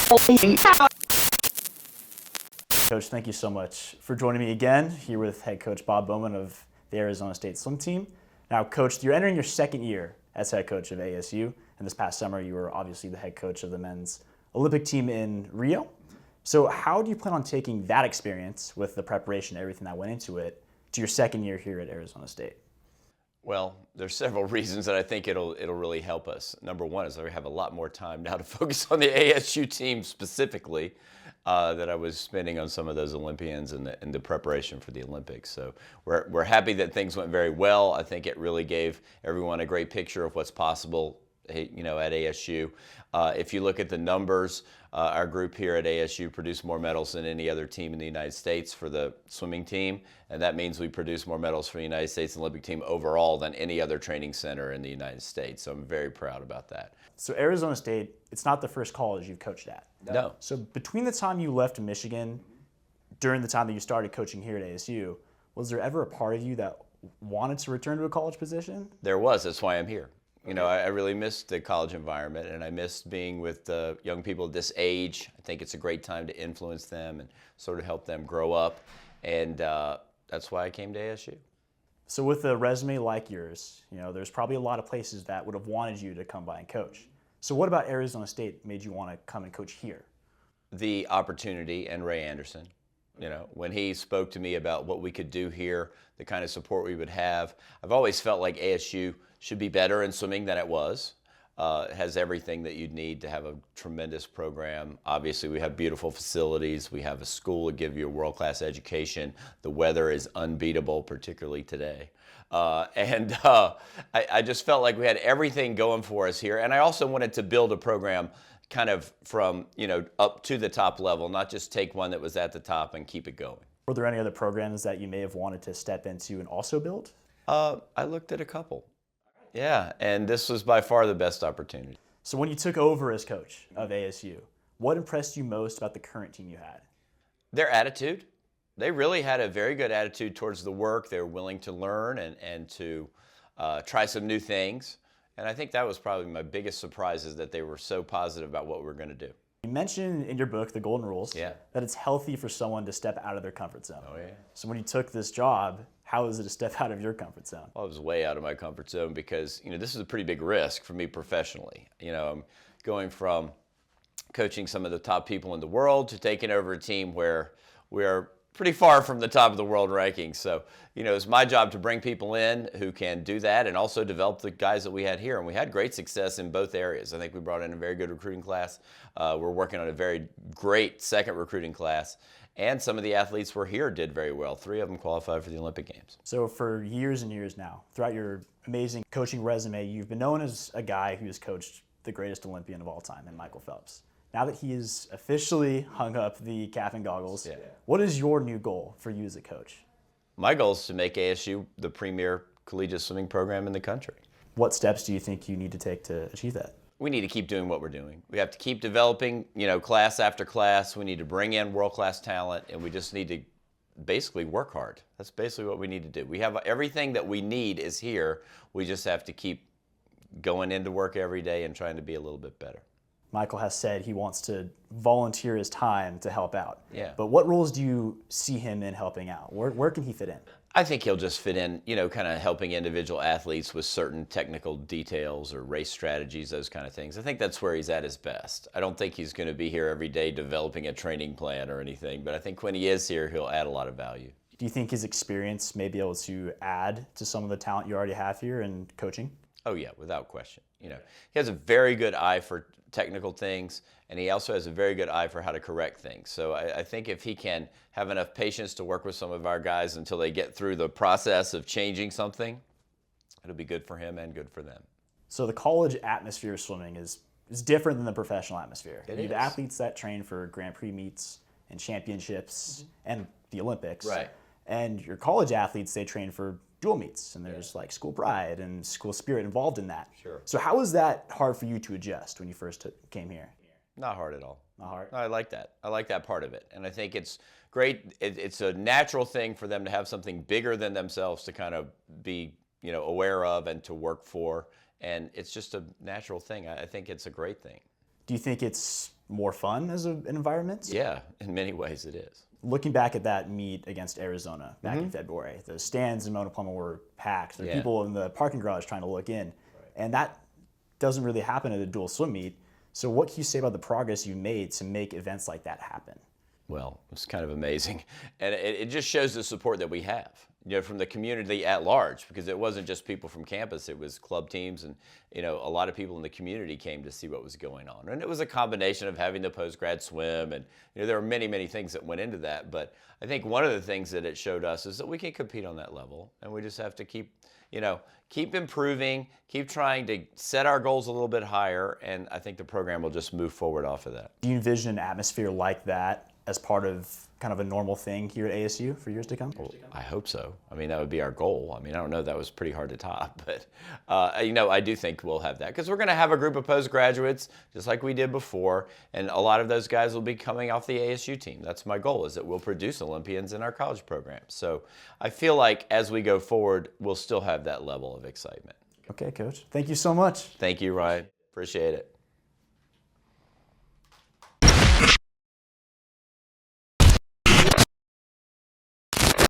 Coach, thank you so much for joining me again here with head coach Bob Bowman of the Arizona State swim team. Now, Coach, you're entering your second year as head coach of ASU, and this past summer you were obviously the head coach of the men's Olympic team in Rio. So how do you plan on taking that experience with the preparation and everything that went into it to your second year here at Arizona State? Well, there's several reasons that I think it'll really help us. Number one is that we have a lot more time now to focus on the ASU team specifically that I was spending on some of those Olympians and the preparation for the Olympics. So we're happy that things went very well. I think it really gave everyone a great picture of what's possible, you know, at ASU. If you look at the numbers, our group here at ASU produced more medals than any other team in the United States for the swimming team, and that means we produce more medals for the United States Olympic team overall than any other training center in the United States. So I'm very proud about that. So Arizona State, it's not the first college you've coached at. No. So between the time you left Michigan, during the time that you started coaching here at ASU, was there ever a part of you that wanted to return to a college position? There was. That's why I'm here. You know, I really missed the college environment, and I missed being with young people at this age. I think it's a great time to influence them and sort of help them grow up, and that's why I came to ASU. So with a resume like yours, you know, there's probably a lot of places that would have wanted you to come by and coach. So what about Arizona State made you want to come and coach here? The opportunity and Ray Anderson. You know, when he spoke to me about what we could do here, the kind of support we would have, I've always felt like ASU should be better in swimming than it was. It has everything that you'd need to have a tremendous program. Obviously, we have beautiful facilities. We have a school to give you a world-class education. The weather is unbeatable, particularly today. I just felt like we had everything going for us here. And I also wanted to build a program kind of from, you know, up to the top level, not just take one that was at the top and keep it going. Were there any other programs that you may have wanted to step into and also build? I looked at a couple. Yeah, and this was by far the best opportunity. So when you took over as coach of ASU, what impressed you most about the current team you had? Their attitude. They really had a very good attitude towards the work. They were willing to learn and to try some new things. And I think that was probably my biggest surprise, is that they were so positive about what we were going to do. You mentioned in your book, The Golden Rules, Yeah. that it's healthy for someone to step out of their comfort zone. Oh, yeah. So when you took this job, how was it to step out of your comfort zone? Well, I was way out of my comfort zone because, you know, this is a pretty big risk for me professionally. You know, I'm going from coaching some of the top people in the world to taking over a team where we are pretty far from the top of the world rankings. So, you know, it's my job to bring people in who can do that and also develop the guys that we had here. And we had great success in both areas. I think we brought in a very good recruiting class. We're working on a very great second recruiting class. And some of the athletes who were here did very well. 3 of them qualified for the Olympic Games. So for years and years now, throughout your amazing coaching resume, you've been known as a guy who's coached the greatest Olympian of all time, in Michael Phelps. Now that he has officially hung up the cap and goggles, What is your new goal for you as a coach? My goal is to make ASU the premier collegiate swimming program in the country. What steps do you think you need to take to achieve that? We need to keep doing what we're doing. We have to keep developing, you know, class after class. We need to bring in world-class talent, and we just need to basically work hard. That's basically what we need to do. We have everything that we need is here. We just have to keep going into work every day and trying to be a little bit better. Michael has said he wants to volunteer his time to help out. Yeah. But what roles do you see him in helping out? Where can he fit in? I think he'll just fit in, you know, kind of helping individual athletes with certain technical details or race strategies, those kind of things. I think that's where he's at his best. I don't think he's going to be here every day developing a training plan or anything, but I think when he is here, he'll add a lot of value. Do you think his experience may be able to add to some of the talent you already have here in coaching? Oh yeah, without question. You know, he has a very good eye for technical things, and he also has a very good eye for how to correct things. So I think if he can have enough patience to work with some of our guys until they get through the process of changing something, it'll be good for him and good for them. So the college atmosphere of swimming is different than the professional atmosphere. You have athletes that train for Grand Prix meets and championships and the Olympics. Right. And your college athletes, they train for dual meets, and there's like school pride and school spirit involved in that. Sure. So how was that hard for you to adjust when you first came here? Not hard at all. Not hard? I like that. I like that part of it. And I think it's great. It's a natural thing for them to have something bigger than themselves to kind of be, you know, aware of and to work for. And it's just a natural thing. I think it's a great thing. Do you think it's more fun as an environment? Yeah, in many ways it is. Looking back at that meet against Arizona back in February, the stands in Mona Pluma were packed. There were people in the parking garage trying to look in. And that doesn't really happen at a dual swim meet. So what can you say about the progress you made to make events like that happen? Well, it's kind of amazing. And it just shows the support that we have, from the community at large, because it wasn't just people from campus, it was club teams, and, a lot of people in the community came to see what was going on. And it was a combination of having the post-grad swim, and, there were many, many things that went into that. But I think one of the things that it showed us is that we can compete on that level, and we just have to keep improving, keep trying to set our goals a little bit higher, and I think the program will just move forward off of that. Do you envision an atmosphere like that as part of kind of a normal thing here at ASU for years to come? Well, I hope so. I mean, that would be our goal. I mean, I don't know, that was pretty hard to top, but I do think we'll have that, because we're going to have a group of postgraduates just like we did before, and a lot of those guys will be coming off the ASU team. That's my goal, is that we'll produce Olympians in our college program. So I feel like as we go forward, we'll still have that level of excitement. Okay, Coach. Thank you so much. Thank you, Ryan. Appreciate it.